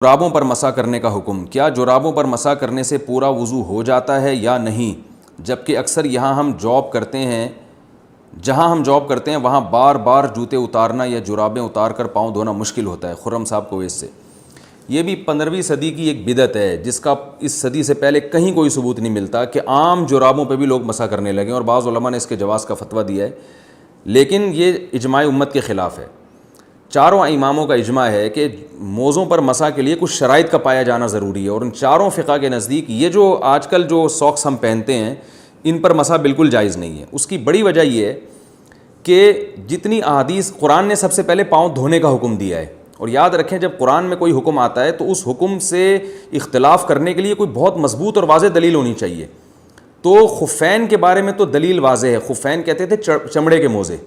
جرابوں پر مسح کرنے کا حکم، کیا جرابوں پر مسح کرنے سے پورا وضو ہو جاتا ہے یا نہیں؟ جبکہ اکثر جہاں ہم جاب کرتے ہیں وہاں بار بار جوتے اتارنا یا جرابیں اتار کر پاؤں دھونا مشکل ہوتا ہے۔ خرم صاحب کویت سے۔ یہ بھی 15ویں صدی کی ایک بدعت ہے جس کا اس صدی سے پہلے کہیں کوئی ثبوت نہیں ملتا کہ عام جرابوں پہ بھی لوگ مسح کرنے لگے، اور بعض علماء نے اس کے جواز کا فتویٰ دیا ہے، لیکن یہ اجماع امت کے خلاف ہے۔ چاروں اماموں کا اجماع ہے کہ موزوں پر مسح کے لیے کچھ شرائط کا پایا جانا ضروری ہے، اور ان چاروں فقہ کے نزدیک یہ جو آج کل جو ساکس ہم پہنتے ہیں ان پر مسح بالکل جائز نہیں ہے۔ اس کی بڑی وجہ یہ ہے کہ جتنی احادیث، قرآن نے سب سے پہلے پاؤں دھونے کا حکم دیا ہے، اور یاد رکھیں جب قرآن میں کوئی حکم آتا ہے تو اس حکم سے اختلاف کرنے کے لیے کوئی بہت مضبوط اور واضح دلیل ہونی چاہیے۔ تو خفین کے بارے میں تو دلیل واضح ہے، خفین کہتے تھے چمڑے کے موزے،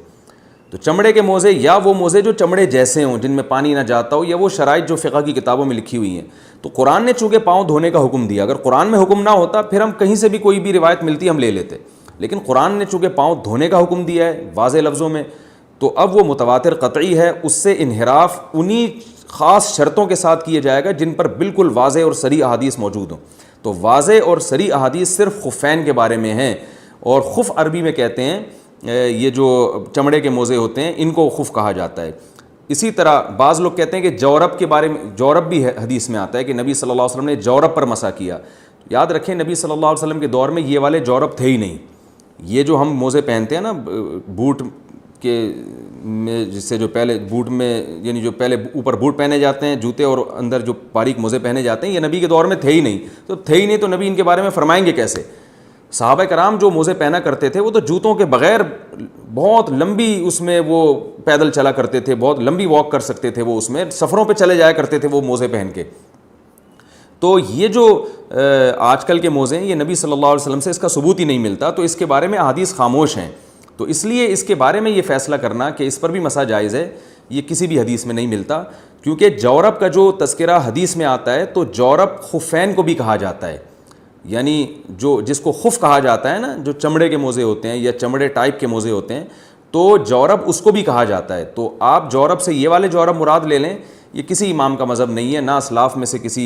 تو چمڑے کے موزے یا وہ موزے جو چمڑے جیسے ہوں جن میں پانی نہ جاتا ہو، یا وہ شرائط جو فقہ کی کتابوں میں لکھی ہوئی ہیں۔ تو قرآن نے چونکہ پاؤں دھونے کا حکم دیا، اگر قرآن میں حکم نہ ہوتا پھر ہم کہیں سے بھی کوئی بھی روایت ملتی ہم لے لیتے، لیکن قرآن نے چونکہ پاؤں دھونے کا حکم دیا ہے واضح لفظوں میں، تو اب وہ متواتر قطعی ہے، اس سے انحراف انہی خاص شرطوں کے ساتھ کیا جائے گا جن پر بالکل واضح اور صریح احادیث موجود ہوں۔ تو واضح اور صریح احادیث صرف خفین کے بارے میں ہیں، اور خف عربی میں کہتے ہیں یہ جو چمڑے کے موزے ہوتے ہیں ان کو خف کہا جاتا ہے۔ اسی طرح بعض لوگ کہتے ہیں کہ جورب کے بارے میں، جورب بھی حدیث میں آتا ہے کہ نبی صلی اللہ علیہ وسلم نے جورب پر مسح کیا۔ یاد رکھیں نبی صلی اللہ علیہ وسلم کے دور میں یہ والے جورب تھے ہی نہیں۔ یہ جو ہم موزے پہنتے ہیں نا بوٹ کے میں، جس سے جو پہلے بوٹ میں یعنی جو پہلے اوپر بوٹ پہنے جاتے ہیں جوتے اور اندر جو باریک موزے پہنے جاتے ہیں، یہ نبی کے دور میں تھے ہی نہیں۔ تو نبی ان کے بارے میں فرمائیں گے کیسے؟ صحابہ کرام جو موزے پہنا کرتے تھے وہ تو جوتوں کے بغیر بہت لمبی اس میں وہ پیدل چلا کرتے تھے، بہت لمبی واک کر سکتے تھے، وہ اس میں سفروں پہ چلے جایا کرتے تھے وہ موزے پہن کے۔ تو یہ جو آج کل کے موزے ہیں یہ نبی صلی اللہ علیہ وسلم سے اس کا ثبوت ہی نہیں ملتا، تو اس کے بارے میں احادیث خاموش ہیں۔ تو اس لیے اس کے بارے میں یہ فیصلہ کرنا کہ اس پر بھی مسح جائز ہے یہ کسی بھی حدیث میں نہیں ملتا، کیونکہ جورب کا جو تذکرہ حدیث میں آتا ہے تو جورب خفین کو بھی کہا جاتا ہے، یعنی جو جس کو خف کہا جاتا ہے نا، جو چمڑے کے موزے ہوتے ہیں یا چمڑے ٹائپ کے موزے ہوتے ہیں، تو جورب اس کو بھی کہا جاتا ہے۔ تو آپ جورب سے یہ والے جورب مراد لے لیں، یہ کسی امام کا مذہب نہیں ہے، نہ اسلاف میں سے کسی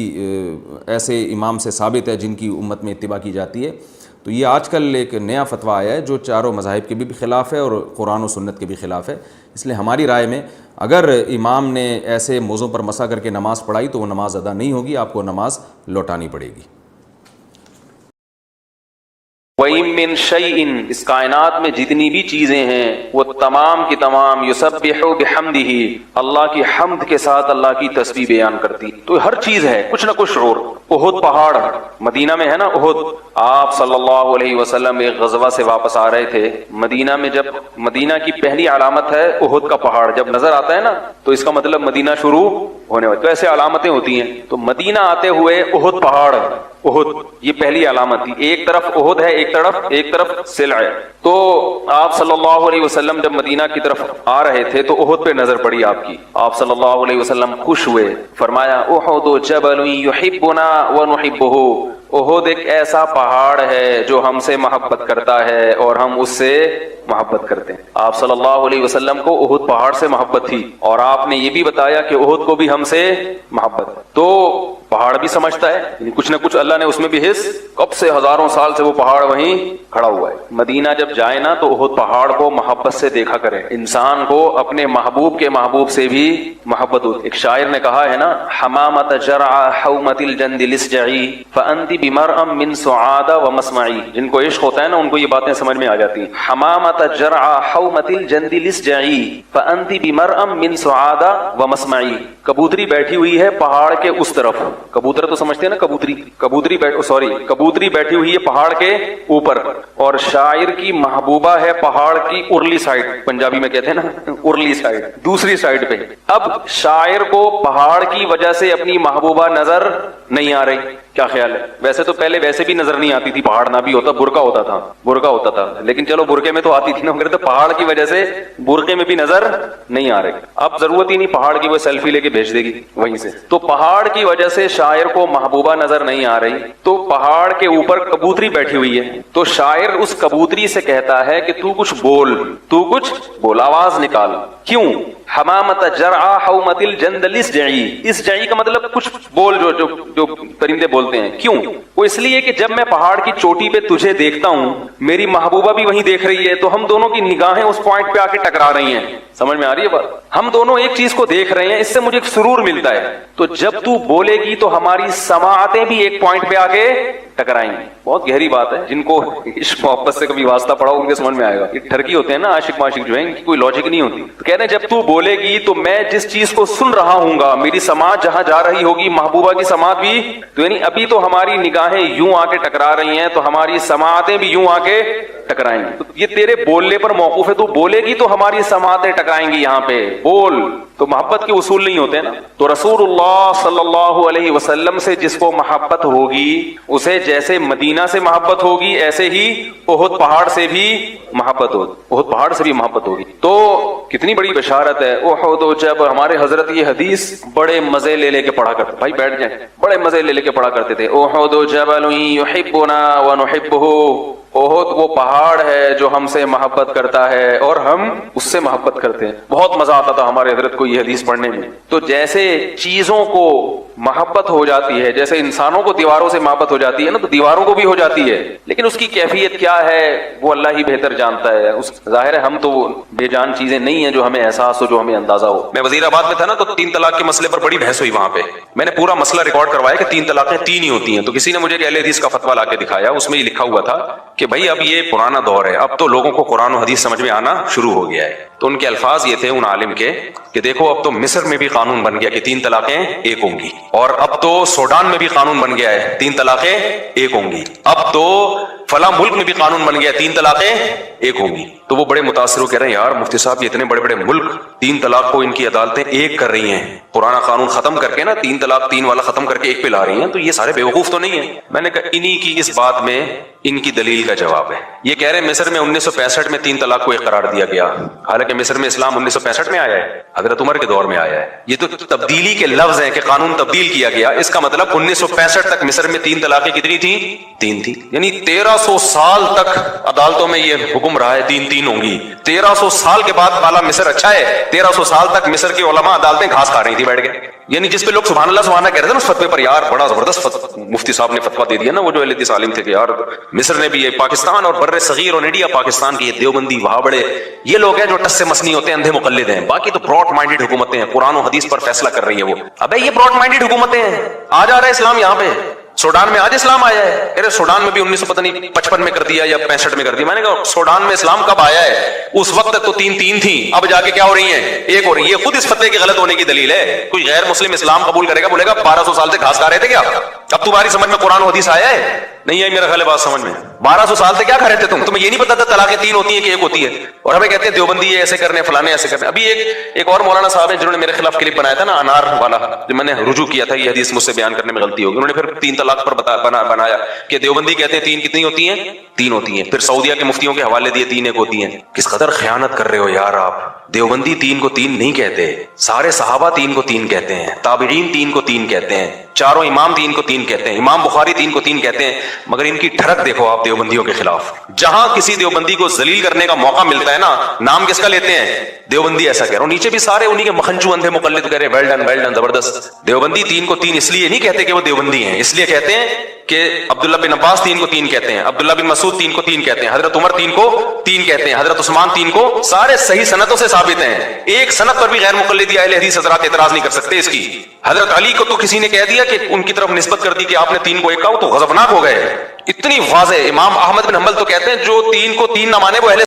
ایسے امام سے ثابت ہے جن کی امت میں اتباع کی جاتی ہے۔ تو یہ آج کل ایک نیا فتویٰ آیا ہے جو چاروں مذاہب کے بھی خلاف ہے اور قرآن و سنت کے بھی خلاف ہے۔ اس لیے ہماری رائے میں اگر امام نے ایسے موزوں پر مسح کر کے نماز پڑھائی تو وہ نماز ادا نہیں ہوگی، آپ کو نماز لوٹانی پڑے گی۔ وَإِن مِّن شَيْءٍ، اس کائنات میں جتنی بھی چیزیں ہیں وہ تمام کی تمام یسبح بحمدہ، اللہ کی حمد کے ساتھ اللہ کی تسبیح بیان کرتی۔ تو ہر چیز ہے کچھ نہ کچھ شعور۔ احد پہاڑ مدینہ میں ہے نا، احد، آپ صلی اللہ علیہ وسلم ایک غزوہ سے واپس آ رہے تھے مدینہ میں، جب مدینہ کی پہلی علامت ہے احد کا پہاڑ، جب نظر آتا ہے نا تو اس کا مطلب مدینہ شروع ہونے والی، تو ایسے علامتیں ہوتی ہیں۔ تو مدینہ آتے ہوئے احد پہاڑ، احد یہ پہلی علامت تھی، ایک طرف احد ہے ایک طرف سلع ہے۔ تو آپ صلی اللہ علیہ وسلم جب مدینہ کی طرف آ رہے تھے تو احد پہ نظر پڑی آپ کی، آپ صلی اللہ علیہ وسلم خوش ہوئے، فرمایا احد جبل یحبنا ونحبہ، احد ایک ایسا پہاڑ ہے جو ہم سے محبت کرتا ہے اور ہم اس سے محبت کرتے ہیں۔ آپ صلی اللہ علیہ وسلم کو احد پہاڑ سے محبت تھی، اور آپ نے یہ بھی بتایا کہ احد کو بھی ہم سے محبت، تو پہاڑ بھی سمجھتا ہے یعنی کچھ نہ کچھ اللہ نے اس میں بھی حص، کب سے ہزاروں سال سے وہ پہاڑ وہیں کھڑا ہوا ہے۔ مدینہ جب جائے نا تو احد پہاڑ کو محبت سے دیکھا کرے، انسان کو اپنے محبوب کے محبوب سے بھی محبت ہوتی۔ ایک شاعر نے کہا ہے نا، حمامت جرع حومت الجند لسجعی فانت بمرء من سعاد ومسمعی، جن کو عشق ہوتا ہے نا ان کو یہ باتیں سمجھ میں آ جاتی ہیں۔ حمامت جرع حومت الجند لسجعی فانت بمرء من سعاد ومسمعی، کبوتری بیٹھی ہوئی ہے پہاڑ کے اس طرف، کبوتر تو سمجھتے ہیں نا، کبوتری بیٹھی ہوئی ہے پہاڑ کے اوپر، اور شاعر کی محبوبہ ہے پہاڑ کی ارلی سائڈ، پنجابی میں کہتے ہیں نا ارلی سائڈ، دوسری سائڈ پہ۔ اب شاعر کو پہاڑ کی وجہ سے اپنی محبوبہ نظر نہیں آ رہی، کیا خیال ہے؟ ویسے تو پہلے ویسے بھی نظر نہیں آتی تھی، پہاڑ نہ بھی ہوتا برقع ہوتا تھا، لیکن چلو برقعے میں تو آتی تھی نا، تو پہاڑ کی وجہ سے برقعے میں بھی نظر نہیں آ رہی۔ اب ضرورت ہی نہیں پہاڑ کی، وہ سیلفی لے کے بھیج دے گی وہیں سے۔ تو پہاڑ کی وجہ سے شاعر کو محبوبہ نظر نہیں آ رہی، تو پہاڑ کے اوپر کبوتری بیٹھی ہوئی ہے، تو شاعر اس کبوتری سے کہتا ہے کہ تو کچھ بول، آواز نکال۔ کیوں؟ حمامت جرعا حومت الجندل اسجعی. اسجعی کا مطلب کچھ بول جو پرندے بولتے ہیں. کیوں؟ وہ اس لیے کہ جب میں پہاڑ کی چوٹی پہ تجھے دیکھتا ہوں، میری محبوبہ بھی وہیں دیکھ رہی ہے، تو ہم دونوں کی نگاہیں اس پوائنٹ پہ آ کے ٹکرا رہی ہیں. سمجھ میں آ رہی ہے بات؟ ہم دونوں ایک چیز کو دیکھ رہے ہیں، اس سے مجھے ایک سرور ملتا ہے. تو جب تو بولے گی تو ہماری سماعتیں بھی ایک پوائنٹ پہ آ کے ٹکرائیں گی. بہت گہری بات ہے. جن کو عشق محبت سے کبھی واسطہ پڑا ان کے سمجھ میں آئے گا. یہ ٹھرکی ہوتے ہیں نا عاشق معاشق جو ہیں، ان کی کوئی لاجک نہیں ہوتی. تو کہتے ہیں جب تو بولے گی تو میں جس چیز کو سن رہا ہوں گا، میری سماعت جہاں جا رہی ہوگی، محبوبہ کی سماعت بھی، تو یعنی ابھی تو ہماری نگاہیں یوں آ کے ٹکرا رہی ہیں، تو ہماری سماعتیں بھی یوں آ کے ٹکرائیں گی. تو یہ تیرے بولنے پر موقوف ہے. تو بولے گی تو ہماری سماعتیں ٹکرائیں گی. یہاں پہ بول. تو محبت کے اصول نہیں ہوتے نا. تو رسول اللہ صلی اللہ علیہ وسلم سے جس کو محبت ہوگی، اسے جیسے مدینہ سے محبت ہوگی، ایسے ہی احد پہاڑ سے بھی محبت ہوگی. احد پہاڑ سے بھی محبت ہوگی. تو کتنی بڑی بشارت ہے. احد جب ہمارے حضرت یہ حدیث بڑے مزے لے کے پڑھا کرتے، بھائی بیٹھ جائیں، بڑے مزے لے کے پڑھا کرتے تھے. احد جبل یحبنا ونحبہ. احد وہ پہاڑ ہے جو ہم سے محبت کرتا ہے اور ہم اس سے محبت کرتے ہیں. بہت مزہ آتا تھا ہمارے حضرت کو یہ حدیث پڑھنے میں. تو جیسے چیزوں کو محبت ہو جاتی ہے، جیسے انسانوں کو دیواروں سے محبت ہو جاتی ہے نا، تو دیواروں کو بھی ہو جاتی ہے، لیکن اس کی کیفیت کیا ہے وہ اللہ ہی بہتر جانتا ہے. ظاہر ہے ہم تو بے جان چیزیں نہیں ہیں جو ہمیں احساس ہو، جو ہمیں اندازہ ہو. میں وزیر آباد میں تھا نا، تو 3 طلاق کے مسئلے پر بڑی بحث ہوئی وہاں پہ. میں نے پورا مسئلہ ریکارڈ کروایا کہ 3 طلاقیں 3 ہی ہوتی ہیں. تو کسی نے مجھے اہل حدیث کا فتویٰ لا کے دکھایا، اس میں یہ لکھا ہوا تھا کہ بھائی اب یہ پرانا دور ہے، اب تو لوگوں کو قرآن و حدیث سمجھ میں آنا شروع ہو گیا ہے. تو ان کے الفاظ یہ تھے ان عالم کے کہ دیکھو اب تو مصر میں بھی قانون بن گیا کہ 3 طلاقیں 1 ہوں گی، اور اب تو سوڈان میں بھی قانون بن گیا ہے 3 طلاقیں 1 ہوں گی، اب تو فلاں ملک میں بھی قانون بن گیا 3 طلاقیں 1 ہوں گی. تو وہ بڑے متاثر ہو کہہ رہے ہیں یار مفتی صاحب یہ اتنے بڑے بڑے ملک 3 طلاق کو ان کی عدالتیں 1 کر رہی ہیں، پرانا قانون ختم کر کے نا 3 طلاق 3 والا ختم کر کے 1 پہ لا رہی ہیں، تو یہ سارے بیوقوف تو نہیں ہیں. میں نے کہا انہی کی اس بات میں ان کی دلیل کا جواب ہے. یہ کہہ رہے ہیں مصر میں 1965 میں 3 طلاق کو 1 قرار دیا گیا، حالانکہ مصر میں اسلام 1965 میں آیا ہے، حضرت عمر کے دور میں آیا ہے. یہ تو تبدیلی کے لفظ ہیں کہ قانون تبدیل کیا گیا. اس کا مطلب 1965 تک مصر میں 3 طلاقیں کتنی تھی؟ 3 تھی. یعنی 1300 سال تک عدالتوں میں یہ حکم رہا ہے 3 ہوں گی. 1300 سال کے بعد بالا مصر اچھا ہے. 1300 سال تک مصر کے علماء عدالتیں گھاس کھا رہی تھی بیٹھ کے. یعنی جس پہ لوگ سبحان اللہ کہہ رہے تھے نا اس فتوے پر، یار بڑا زبردست مفتی صاحب نے فتویٰ دے دیا نا، وہ جو اہل حدیث عالم تھے کہ یار مصر نے بھی، یہ پاکستان اور بر صغیر اور انڈیا پاکستان کی یہ دیوبندی وہاں بڑے یہ لوگ ہیں جو ٹس سے مسنی ہوتے ہیں، اندھے مقلد ہیں. باقی تو براڈ مائنڈڈ حکومتیں ہیں، قرآن و حدیث پر فیصلہ کر رہی ہیں. وہ ابے یہ براڈ مائنڈڈ حکومتیں ہیں. آ جا رہا ہے اسلام یہاں پہ. سوڈان میں آج اسلام آیا ہے. ارے سوڈان میں بھی 1955 میں کر دیا یا 65 میں کر دیا. میں نے کہا سوڈان میں اسلام کب آیا ہے؟ اس وقت تک تو 3 تھی، اب جا کے کیا ہو رہی ہیں؟ 1 ہو رہی ہے. یہ خود اس فتوے کے غلط ہونے کی دلیل ہے. کوئی غیر مسلم اسلام قبول کرے گا، بولے گا 1200 سال سے گھاس کھا رہے تھے کیا؟ اب تمہاری سمجھ میں قرآن و حدیث آیا ہے؟ نہیں آئی میرا خیال ہے بات سمجھ میں. 1200 سال سے کیا کھا رہے تھے تمہیں یہ نہیں پتا تھا طلاقیں 3 ہوتی ہیں کہ 1 ہوتی ہے؟ اور ہمیں کہتے ہیں دیوبندی یہ ایسے کرنے فلانے ایسے کرنے. ابھی ایک اور مولانا صاحب ہیں جنہوں نے میرے خلاف کلپ بنایا تھا نا انار والا، جو میں نے رجوع کیا تھا یہ حدیث مجھ سے بیان کرنے میں غلطی ہوگی. انہوں نے پھر 3 طلاق پر بنایا کہ دیوبندی کہتے ہیں 3 کتنی ہوتی ہیں؟ 3 ہوتی ہیں. پھر سعودیہ کے مفتیوں کے حوالے دیے 3 1 ہوتی ہیں. کس قدر خیانت کر رہے ہو یار آپ. دیوبندی 3 کو 3 نہیں کہتے، سارے صحابہ 3 کو 3 کہتے ہیں، تابعین 3 کو 3 کہتے ہیں، چاروں امام 3 کو 3 کہتے ہیں، امام بخاری 3 کو 3 کہتے ہیں. مگر ان کی ٹھڑک دیکھو آپ دیوبندیوں کے خلاف. جہاں کسی دیوبندی کو ذلیل کرنے کا موقع ملتا ہے نا، نام کس کا لیتے ہیں؟ دیوبندی. ایسا کہہ رہا ہوں نیچے بھی سارے انہی کے مکھنچو اندھے مقلد کہہ رہے ویل ڈن زبردست. دیوبندی 3 کو 3 اس لیے نہیں کہتے کہ وہ دیوبندی ہیں، اس لیے کہتے ہیں کہ عبداللہ بن عباس 3 کو 3 کہتے ہیں، عبداللہ بن مسعود 3 کو 3 کہتے ہیں، حضرت عمر 3 کو 3 کہتے ہیں، حضرت عثمان 3 کو. سارے صحیح سندوں سے ثابت ہیں. ایک سند پر بھی غیر مقلدی اہل حدیث حضرات اعتراض نہیں کر سکتے اس کی. حضرت علی کو تو کسی نے کہہ دیا کہ ان کی طرف نسبت کر دی کہ آپ نے 3 کو 1 کہا، تو غضبناک ہو گئے. اتنی واضح. امام احمد بن حنبل تو کہتے ہیں جو 3 کو 3 نہ مانے وہ اہل